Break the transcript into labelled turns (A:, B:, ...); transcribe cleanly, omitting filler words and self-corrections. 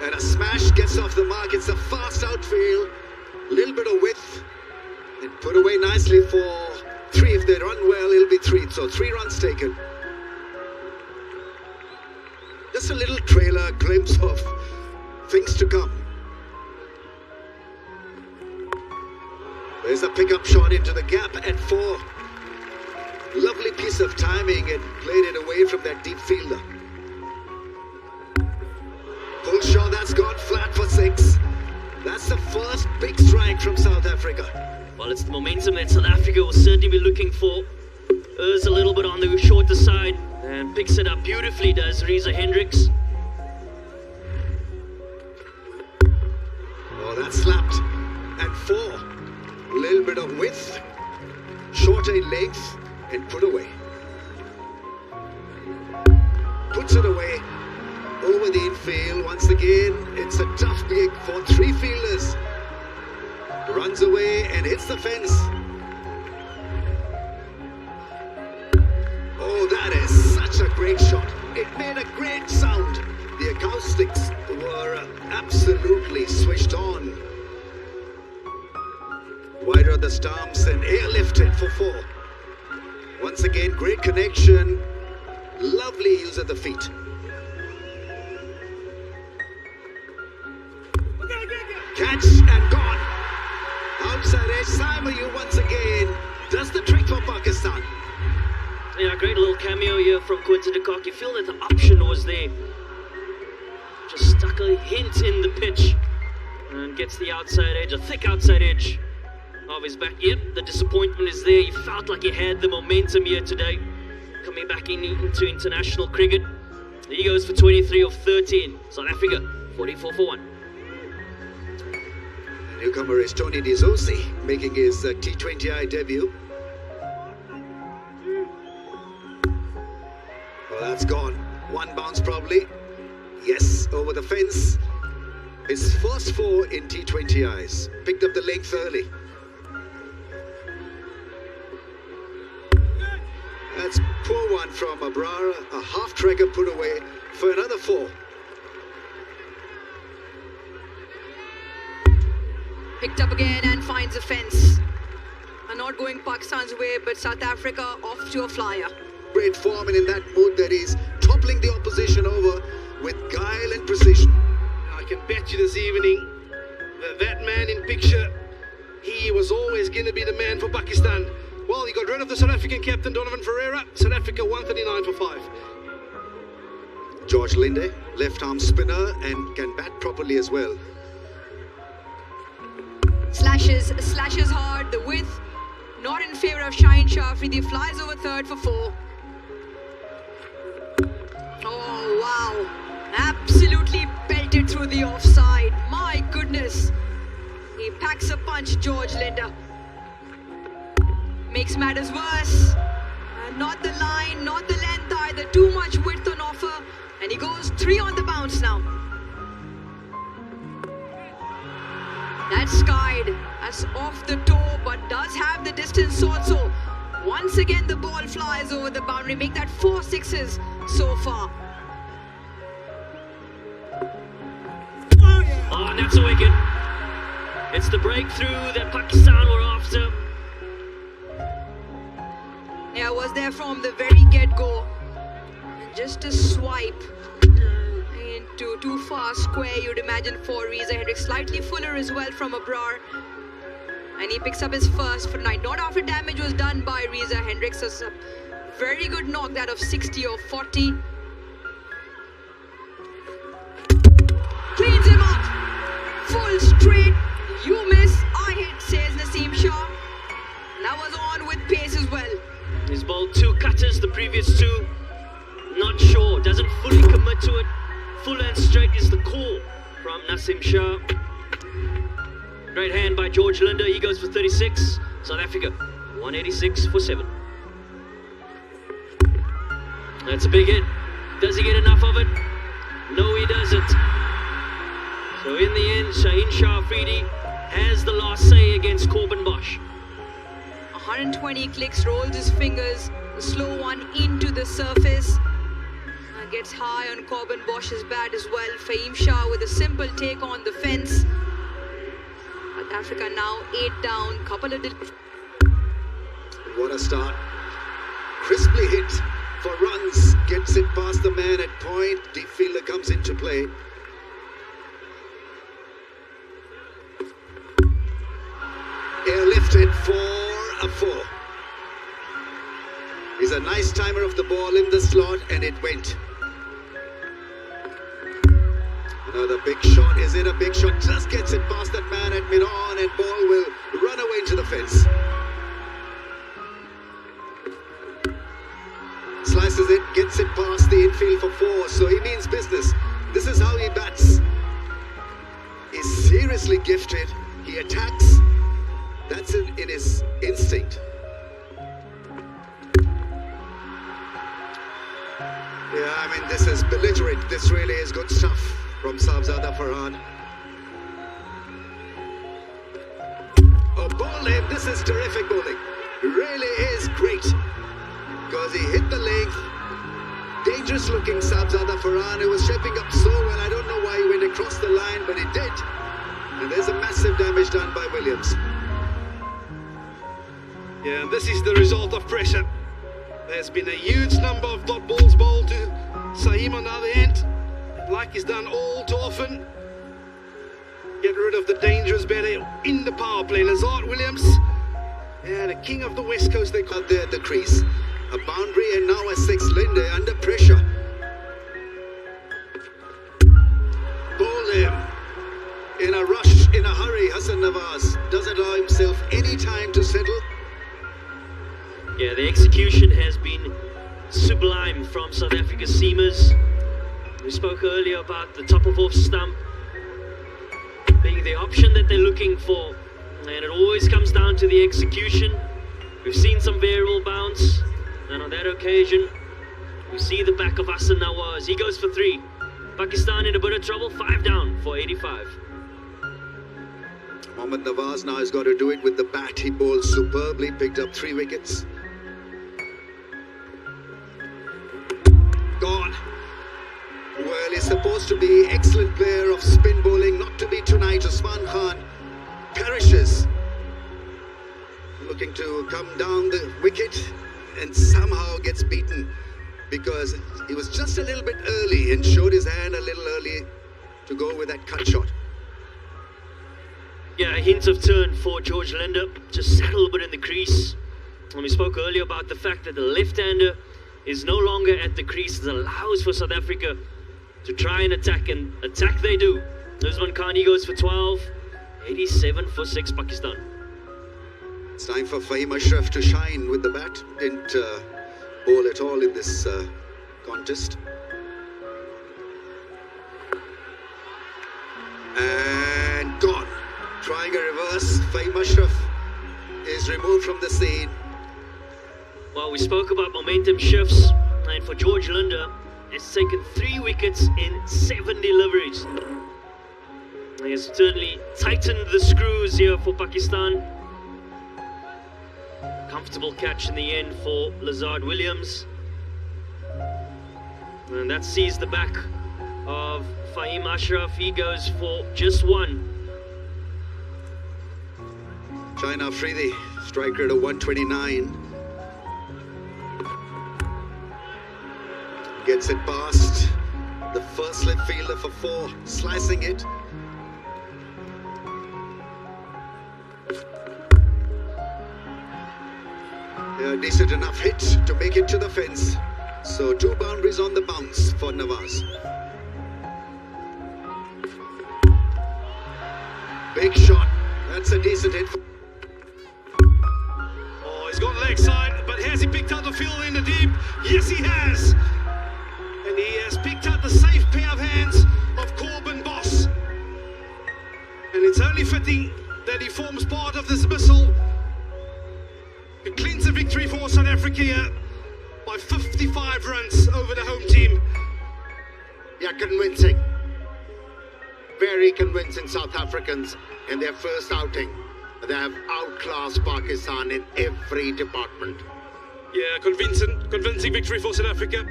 A: And a smash gets off the mark. It's a fast outfield. Little bit of width. And put away nicely for 3. If they run well, it'll be 3. So 3 runs taken. Just a little trailer glimpse of things to come. There's a pickup shot into the gap at 4. Lovely piece of timing and played it away from that deep fielder. Pull shot, that's gone flat for 6. That's the first big strike from South Africa.
B: Well, it's the momentum that South Africa will certainly be looking for. Errs a little bit on the shorter side and picks it up beautifully, does Reza Hendricks.
A: Oh, that slapped at 4. A little bit of width, shorter in length, and put away. Puts it away over the infield. Once again, it's a tough gig for 3 fielders. Runs away and hits the fence. Oh, that is such a great shot. It made a great sound. The acoustics were absolutely switched on. Wider of the stumps and airlifted for 4. Once again, great connection. Lovely use of the feet. Catch and gone. Outside edge, M2R1U once again does the trick for Pakistan.
B: Yeah, great little cameo here from Quinton de Kock. You feel that the option was there. Just stuck a hint in the pitch and gets the outside edge, a thick outside edge of his back. Yep, the disappointment is there. He felt like he had the momentum here today. Coming back into international cricket. He goes for 23 of 13. South Africa, 44 for 1.
A: Newcomer is Tony D'Souza, making his T20I debut. Well, that's gone. 1 bounce probably. Yes, over the fence. His first 4 in T20Is. Picked up the length early. That's poor one from Abrara. A half tracker put away for another 4.
C: Picked up again and finds a fence. Not going Pakistan's way, but South Africa off to a flyer.
A: Great form, and in that mood that he's toppling the opposition over with guile and precision.
D: I can bet you this evening that man in picture, he was always going to be the man for Pakistan. Well, he got rid of the South African captain, Donovan Ferreira. South Africa 139 for 5.
A: George Linde, left-arm spinner, and can bat properly as well.
C: Slashes hard, the width, not in favour of Shaheen Shah Afridi, flies over 3rd for 4. Oh, wow. Absolutely belted through the offside. My goodness. He packs a punch, George Linde. Makes matters worse. Not the line, not the length either. Too much width on offer. And he goes 3 on the bounce now. That's skied. That's off the toe, but does have the distance also. Once again, the ball flies over the boundary. Make that 4 sixes so far.
B: Oh, and that's a wicket. It's the breakthrough that Pakistan were after.
C: Yeah, was there from the very get-go. And just a swipe into too far square, you'd imagine, for Reza Hendricks. Slightly fuller as well from Abrar. And he picks up his first for the night. Not after damage was done by Reza Hendricks. It's a very good knock, that of 60 or 40. Cleans him up. Full straight. You miss, I hit, says Naseem Shah. That was on with pace as well.
B: He's bowled 2 cutters, the previous 2. Not sure, doesn't fully commit to it. Full and straight is the call from Naseem Shah. Great hand by George Linde, he goes for 36. South Africa, 186 for 7. That's a big hit. Does he get enough of it? No, he doesn't. So in the end, Shaheen Shah Afridi has the last say against Corbin Bosch.
C: 120 clicks, rolls his fingers, a slow one into the surface. gets high on Corbin Bosch's bat as well. Fahim Shah with a simple take on the fence. South Africa now 8 down. Couple of
A: What a start. Crisply hit for runs. Gets it past the man at point. Deep fielder comes into play. Airlifted for a 4. He's a nice timer of the ball in the slot, and it went. Another big shot. Is it a big shot? Just gets it past that man at mid-on, and ball will run away to the fence. Slices it, gets it past the infield for 4, so he means business. This is how he bats. He's seriously gifted. He attacks. That's in his instinct. Yeah, I mean, this is belligerent. This really is good stuff from Sabzada Farhan. Oh, ball him. This is terrific bowling. Really is great. Because he hit the length. Dangerous looking Sabzada Farhan. It was shaping up so well. I don't know why he went across the line, but he did. And there's a massive damage done by Williams.
D: Yeah, and this is the result of pressure. There's been a huge number of dot balls bowled to Saeem on the other end, like he's done all too often. Get rid of the dangerous batter in the power play. Lazard Williams, yeah, the king of the West Coast, they call there at the crease. A boundary and now a 6. Linde under pressure. Bowled him. In a rush, in a hurry, Hassan Nawaz doesn't allow himself any time to settle.
B: Yeah, the execution has been sublime from South Africa's seamers. We spoke earlier about the top of off stump being the option that they're looking for, and it always comes down to the execution. We've seen some variable bounce, and on that occasion we see the back of Hassan Nawaz. He goes for 3. Pakistan in a bit of trouble, 5 down for 85.
A: Mohammad Nawaz now has got to do it with the bat. He bowled superbly, picked up 3 wickets. Gone. Well, he's supposed to be excellent player of spin bowling, not to be tonight. Usman Khan perishes. Looking to come down the wicket and somehow gets beaten because he was just a little bit early and showed his hand a little early to go with that cut shot.
B: Yeah, a hint of turn for George Linde, just sat a little bit in the crease. And we spoke earlier about the fact that the left-hander is no longer at the crease. It allows for South Africa to try and attack they do. Usman Khan, he goes for 12, 87 for 6 Pakistan.
A: It's time for Fahim Ashraf to shine with the bat. Didn't bowl at all in this contest. And gone. Trying a reverse. Fahim Ashraf is removed from the scene.
B: Well, we spoke about momentum shifts, and for George Linde, it's taken 3 wickets in 7 deliveries. He has certainly tightened the screws here for Pakistan. Comfortable catch in the end for Lazard Williams. And that sees the back of Fahim Ashraf. He goes for just 1.
A: China Afridi, strike rate of 129. Gets it past the first left fielder for 4, slicing it. A decent enough hit to make it to the fence. So 2 boundaries on the bounce for Nawaz. Big shot. That's a decent hit.
D: Oh, he's got leg side, but has he picked out the field in the deep? Yes, he has. And he has picked out the safe pair of hands of Corbin Bosch. And it's only fitting that he forms part of this missile. It cleans a victory for South Africa here by 55 runs over the home team.
E: Yeah, convincing. Very convincing South Africans in their first outing. They have outclassed Pakistan in every department.
D: Yeah, convincing victory for South Africa.